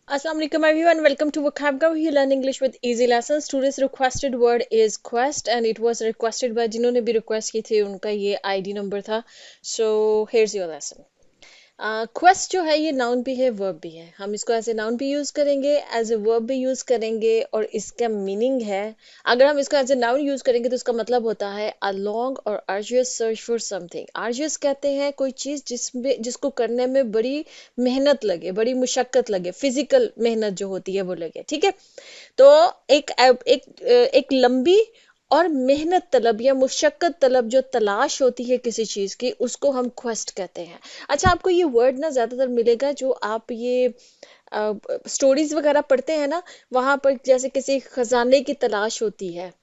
Assalamu alaikum everyone, welcome to Vocab You learn English with easy lessons. Today's requested word is quest and it was requested by जिन्होंने भी request की थी उनका ये ID number था. So here's your lesson. Quest जो है ये नाउन भी है वर्ब भी है. हम इसको एज ए नाउन भी यूज करेंगे, एज ए वर्ब भी यूज करेंगे और इसका मीनिंग है, अगर हम इसको एज ए नाउन यूज करेंगे तो इसका मतलब होता है अ लॉन्ग और आर्जुअस सर्च फॉर समथिंग. आर्जुअस कहते हैं कोई चीज जिसमें जिसको करने में बड़ी मेहनत लगे, बड़ी मुशक्कत लगे, फिजिकल मेहनत जो होती है वो लगे. ठीक है, तो एक लंबी और मेहनत तलब या मुशक्कत तलब जो तलाश होती है किसी चीज की, उसको हम क्वेस्ट कहते हैं. अच्छा, आपको ये वर्ड ना ज्यादातर मिलेगा जो आप ये स्टोरीज वगैरह पढ़ते हैं ना, वहां पर जैसे किसी खजाने की तलाश होती है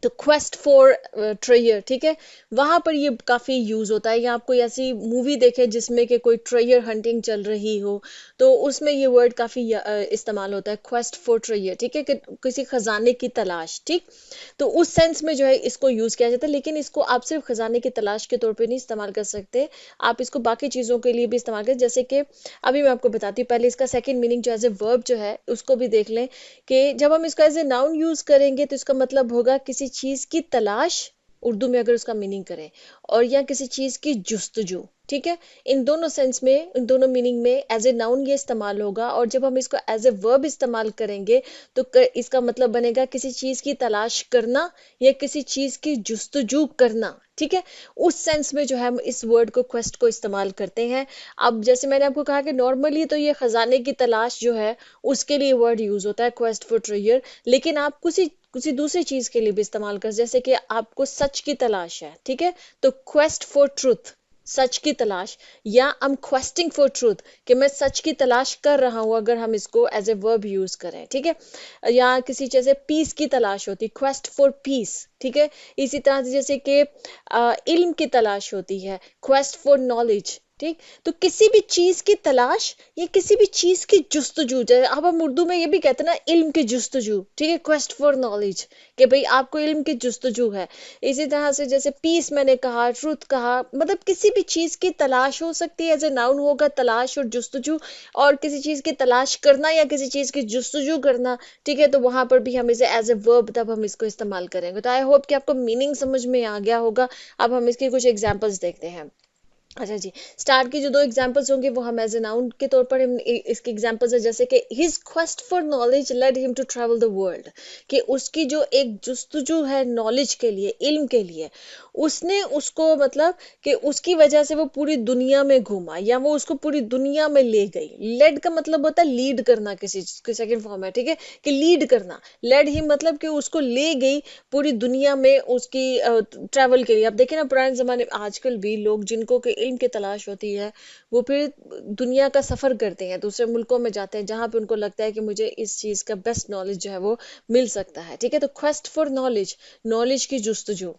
तो क्वेस्ट फॉर ट्रेयर. ठीक है, वहां पर ये काफी यूज होता है. या आप कोई ऐसी मूवी देखे जिसमें कि कोई ट्रेयर हंटिंग चल रही हो तो उसमें ये वर्ड काफी इस्तेमाल होता है, क्वेस्ट फॉर ट्रेयर. ठीक है, कि किसी खजाने की तलाश. ठीक, तो उस सेंस में जो है इसको यूज किया जाता है, लेकिन इसको आप सिर्फ खजाने की तलाश के तौर पे नहीं इस्तेमाल कर सकते, आप इसको बाकी चीजों के लिए भी इस्तेमाल करें. जैसे कि अभी मैं आपको बताती हूँ, पहले इसका सेकंड मीनिंग जो एज ए वर्ब जो है उसको भी देख लें कि जब हम इसको एज ए नाउन यूज करेंगे तो इसका मतलब होगा किसी चीज की तलाश, उर्दू में अगर उसका मीनिंग करें, और या किसी चीज की जुस्तजू. ठीक है, इन दोनों सेंस में, इन दोनों मीनिंग में एज ए नाउन ये इस्तेमाल होगा. और जब हम इसको एज ए वर्ब इस्तेमाल करेंगे तो इसका मतलब बनेगा किसी चीज की तलाश करना या किसी चीज की जुस्तजू करना. ठीक है, उस सेंस में जो है हम इस वर्ड को क्वेस्ट को इस्तेमाल करते हैं. अब जैसे मैंने आपको कहा कि नॉर्मली तो ये खजाने की तलाश जो है उसके लिए वर्ड यूज होता है, क्वेस्ट फॉर ट्रेजर, लेकिन आप किसी किसी दूसरी चीज के लिए भी इस्तेमाल कर, जैसे कि आपको सच की तलाश है. ठीक है, तो क्वेस्ट फॉर ट्रूथ, सच की तलाश, या I am questing for truth, कि मैं सच की तलाश कर रहा हूं, अगर हम इसको एज ए वर्ब यूज करें. ठीक है, या किसी जैसे पीस की तलाश होती, क्वेस्ट फॉर पीस. ठीक है, इसी तरह से जैसे कि इल्म की तलाश होती है, क्वेस्ट फॉर नॉलेज. ठीक, तो किसी भी चीज की तलाश या किसी भी चीज की जुस्तजू, जैसे अब हम उर्दू में ये भी कहते हैं ना, इल्म की जुस्तजू. ठीक है, क्वेस्ट फॉर नॉलेज, कि भाई आपको इल्म की जुस्तजू है. इसी तरह से जैसे पीस मैंने कहा, ट्रूथ कहा, मतलब किसी भी चीज की तलाश हो सकती है, एज ए नाउन होगा तलाश और जुस्तजू. और किसी चीज की तलाश करना या किसी चीज की जुस्तजू करना, ठीक है, तो वहां पर भी हम इसे एज ए वर्ब तब हम इसको इस्तेमाल करेंगे. तो आई होप कि आपको मीनिंग समझ में आ गया होगा. अब हम इसके कुछ एग्जाम्पल्स देखते हैं. अच्छा जी, स्टार्ट की जो दो एग्जांपल्स होंगे वो हम एज ए नाउन के तौर पर हम इसके एग्जांपल्स है, जैसे कि his quest for knowledge led him to travel the world, कि उसकी जो एक जुस्तजू है नॉलेज के लिए, इल्म के लिए, उसने उसको मतलब कि उसकी वजह से वो पूरी दुनिया में घूमा या वो उसको पूरी दुनिया में ले गई. लेड का मतलब होता है लीड करना, किसी चीज की सेकंड फॉर्म है. ठीक है, कि लीड करना, लेड हिम मतलब कि उसको ले गई पूरी दुनिया में उसकी ट्रैवल के लिए. अब देखिए ना, पुराने जमाने में, आजकल भी लोग जिनको के इल्म की तलाश होती है वो फिर दुनिया का सफर करते हैं, दूसरे मुल्कों में जाते हैं जहां पे उनको लगता है कि मुझे इस चीज का बेस्ट नॉलेज जो है वो मिल सकता है. ठीक है, तो क्वेस्ट फॉर नॉलेज, नॉलेज की जुस्तजू,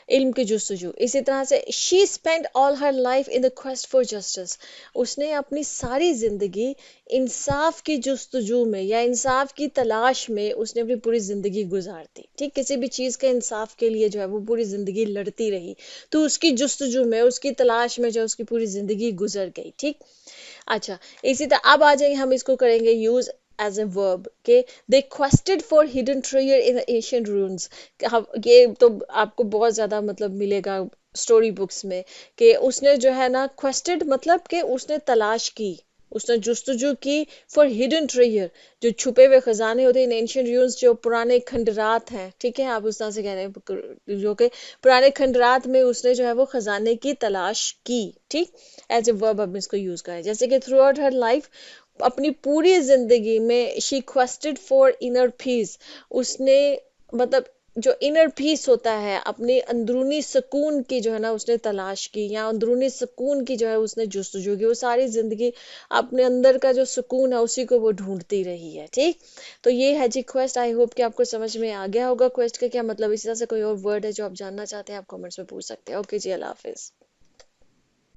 इल्म की जुस्तजू. इसी तरह से she spend all her life in the quest for justice, उसने अपनी सारी जिंदगी इंसाफ की जुस्तजू में या इंसाफ की तलाश में उसने अपनी पूरी जिंदगी गुजार दी. ठीक, किसी भी चीज के इंसाफ के लिए जो है वो पूरी जिंदगी लड़ती रही, तो उसकी जुस्तजू में, उसकी तलाश में जो उसकी पूरी जिंदगी गुजर गई. ठीक, अच्छा, इसी तरह अब आ जाएंगे, हम इसको करेंगे यूज एज ए वर्ब के they quested for hidden treasure in ancient runes. ये तो आपको बहुत ज्यादा मतलब मिलेगा स्टोरी बुक्स में, कि उसने जो है ना क्वेस्टेड मतलब कि उसने तलाश की, उसने जुस्तजू की फॉर हिडन ट्रेजर, जो छुपे हुए खजाने होते हैं, इन एंशियंट रून्स, जो पुराने खंडरात हैं. ठीक है, आप उस तरह से कह रहे हैं, जो कि पुराने खंडरात में उसने जो है वो खजाने की तलाश की. ठीक, एज ए वर्ब हम इसको यूज करें, जैसे कि थ्रू आउट हर लाइफ, अपनी पूरी जिंदगी में, शी क्वेस्टेड फॉर इनर पीस, उसने मतलब जो इनर पीस होता है, अपने अंदरूनी सुकून की जो है ना उसने तलाश की, या अंदरूनी सुकून की जो है उसने जुस्तजू की. वो सारी जिंदगी अपने अंदर का जो सुकून है उसी को वो ढूंढती रही है. ठीक, तो ये है जी क्वेस्ट. आई होप कि आपको समझ में आ गया होगा क्वेस्ट का क्या मतलब. इसी तरह से कोई और वर्ड है जो आप जानना चाहते हैं, आप कमेंट्स में पूछ सकते हैं. ओके जी, अल्लाह हाफिज.